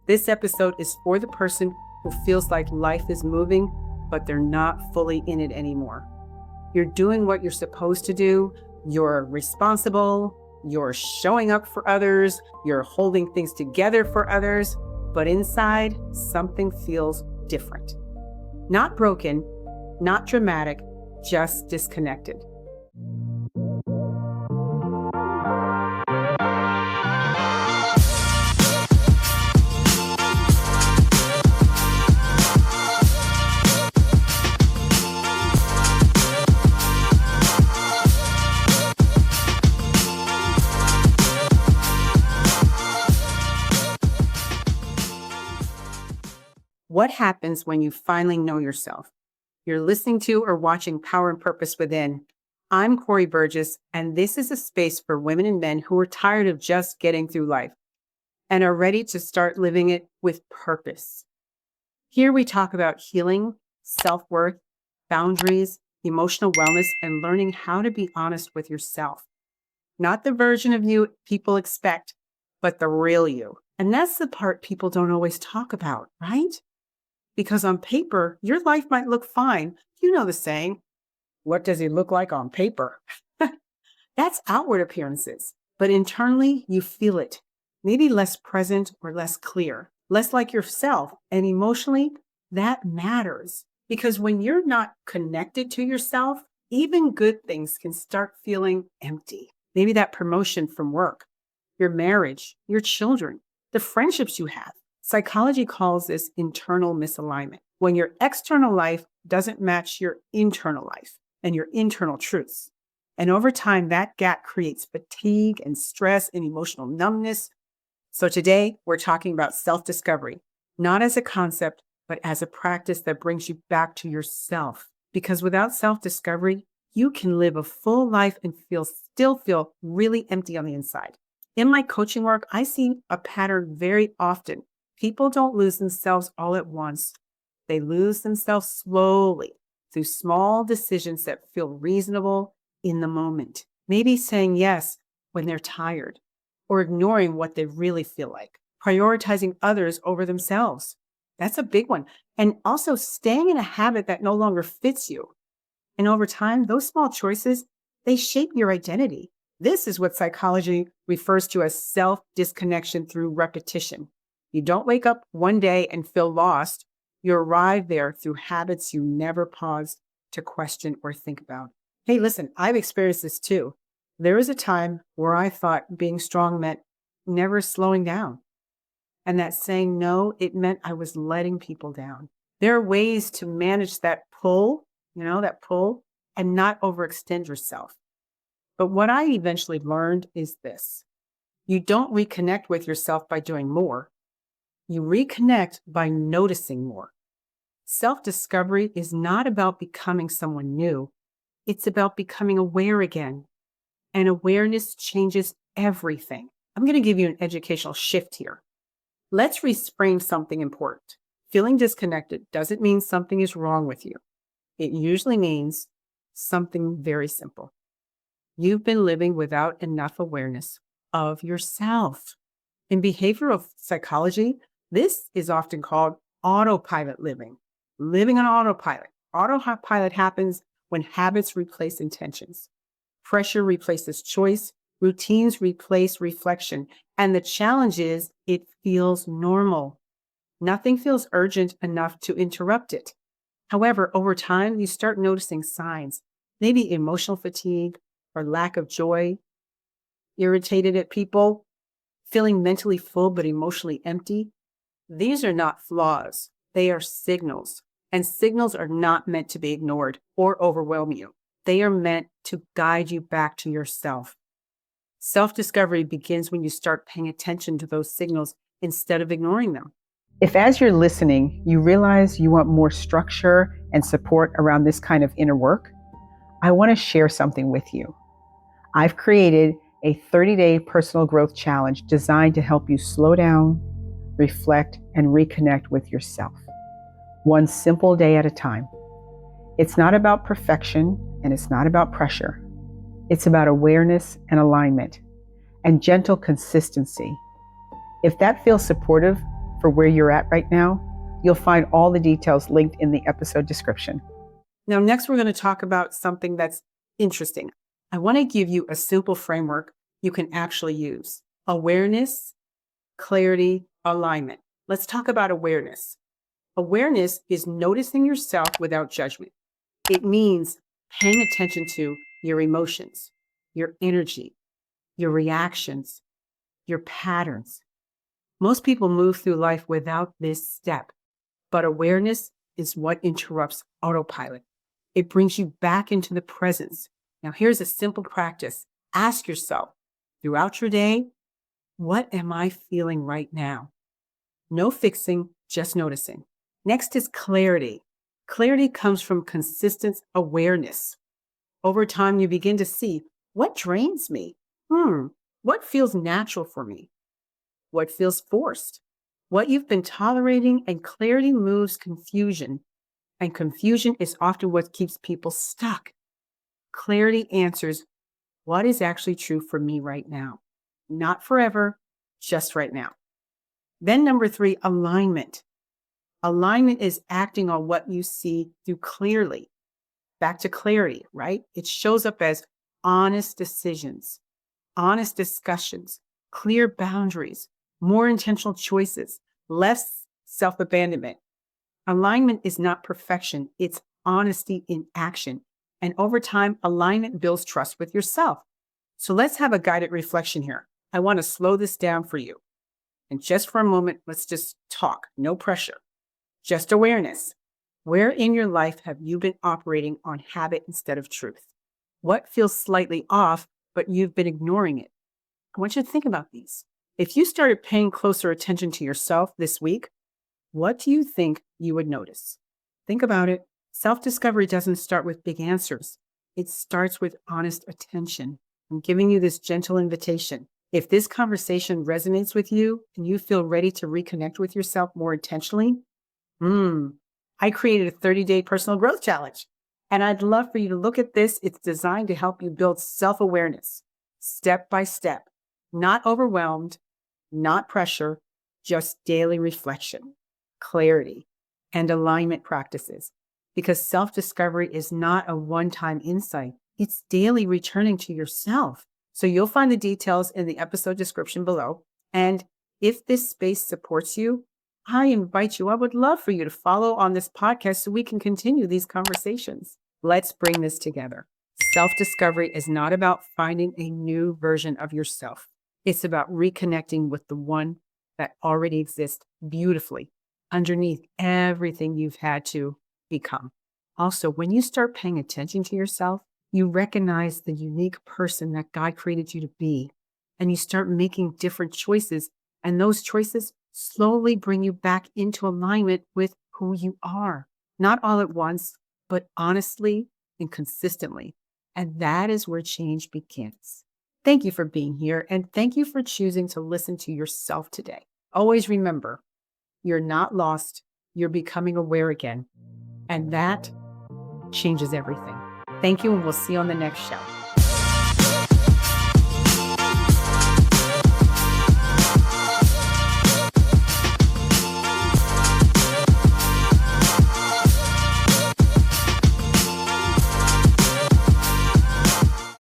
This episode is for the person who feels like life is moving, but they're not fully in it anymore. You're doing what you're supposed to do. You're responsible. You're showing up for others. You're holding things together for others. But inside, something feels different. Not broken, not dramatic, just disconnected. What happens when you finally know yourself? You're listening to or watching Power and Purpose Within. I'm Kori Burgess, and this is a space for women and men who are tired of just getting through life and are ready to start living it with purpose. Here we talk about healing, self-worth, boundaries, emotional wellness, and learning how to be honest with yourself. Not the version of you people expect, but the real you. And that's the part people don't always talk about, right? Because on paper, your life might look fine. You know the saying, what does he look like on paper? That's outward appearances, but internally you feel it. Maybe less present or less clear, less like yourself. And emotionally, that matters. Because when you're not connected to yourself, even good things can start feeling empty. Maybe that promotion from work, your marriage, your children, the friendships you have. Psychology calls this internal misalignment, when your external life doesn't match your internal life and your internal truths. And over time, that gap creates fatigue and stress and emotional numbness. So today, we're talking about self-discovery, not as a concept, but as a practice that brings you back to yourself. Because without self-discovery, you can live a full life and still feel really empty on the inside. In my coaching work, I see a pattern very often. People don't lose themselves all at once. They lose themselves slowly through small decisions that feel reasonable in the moment. Maybe saying yes when they're tired, or ignoring what they really feel like, prioritizing others over themselves. That's a big one. And also staying in a habit that no longer fits you. And over time, those small choices, they shape your identity. This is what psychology refers to as self-disconnection through repetition. You don't wake up one day and feel lost. You arrive there through habits you never paused to question or think about. Hey, listen, I've experienced this too. There was a time where I thought being strong meant never slowing down. And that saying no, it meant I was letting people down. There are ways to manage that pull, and not overextend yourself. But what I eventually learned is this. You don't reconnect with yourself by doing more. You reconnect by noticing more. Self-discovery is not about becoming someone new. It's about becoming aware again. And awareness changes everything. I'm going to give you an educational shift here. Let's reframe something important. Feeling disconnected doesn't mean something is wrong with you. It usually means something very simple. You've been living without enough awareness of yourself. In behavioral psychology, this is often called autopilot living. Living on autopilot. Autopilot happens when habits replace intentions. Pressure replaces choice. Routines replace reflection. And the challenge is it feels normal. Nothing feels urgent enough to interrupt it. However, over time, you start noticing signs, maybe emotional fatigue or lack of joy, irritated at people, feeling mentally full but emotionally empty. These are not flaws. They are signals. And signals are not meant to be ignored or overwhelm you. They are meant to guide you back to yourself. Self-discovery begins when you start paying attention to those signals instead of ignoring them. If as you're listening, you realize you want more structure and support around this kind of inner work, I want to share something with you. I've created a 30-day personal growth challenge designed to help you slow down, reflect, and reconnect with yourself, one simple day at a time. It's not about perfection and it's not about pressure. It's about awareness and alignment and gentle consistency. If that feels supportive, for where you're at right now, you'll find all the details linked in the episode description. Now, next, we're going to talk about something that's interesting. I want to give you a simple framework you can actually use: awareness, clarity, alignment. Let's talk about awareness. Awareness is noticing yourself without judgment. It means paying attention to your emotions, your energy, your reactions, your patterns. Most people move through life without this step, but awareness is what interrupts autopilot. It brings you back into the presence. Now, here's a simple practice. Ask yourself throughout your day, what am I feeling right now? No fixing, just noticing. Next is clarity. Clarity comes from consistent awareness. Over time, you begin to see what drains me. What feels natural for me? What feels forced? What you've been tolerating, and clarity moves confusion. And confusion is often what keeps people stuck. Clarity answers what is actually true for me right now. Not forever, just right now. Then number 3, alignment. Alignment is acting on what you see through clearly. Back to clarity, right? It shows up as honest decisions, honest discussions, clear boundaries, more intentional choices, less self-abandonment. Alignment is not perfection, it's honesty in action. And over time, alignment builds trust with yourself. So let's have a guided reflection here. I want to slow this down for you. And just for a moment, let's just talk. No pressure, just awareness. Where in your life have you been operating on habit instead of truth? What feels slightly off, but you've been ignoring it? I want you to think about these. If you started paying closer attention to yourself this week, what do you think you would notice? Think about it. Self-discovery doesn't start with big answers. It starts with honest attention. I'm giving you this gentle invitation. If this conversation resonates with you and you feel ready to reconnect with yourself more intentionally, I created a 30-day personal growth challenge. And I'd love for you to look at this. It's designed to help you build self-awareness, step by step, not overwhelmed, not pressure, just daily reflection, clarity, and alignment practices. Because self-discovery is not a one-time insight. It's daily returning to yourself. So you'll find the details in the episode description below. And if this space supports you, I invite you, I would love for you to follow on this podcast so we can continue these conversations. Let's bring this together. Self-discovery is not about finding a new version of yourself. It's about reconnecting with the one that already exists beautifully underneath everything you've had to become. Also, when you start paying attention to yourself, you recognize the unique person that God created you to be, and you start making different choices, and those choices slowly bring you back into alignment with who you are, not all at once, but honestly and consistently. And that is where change begins. Thank you for being here, and thank you for choosing to listen to yourself today. Always remember, you're not lost, you're becoming aware again, and that changes everything. Thank you, and we'll see you on the next show.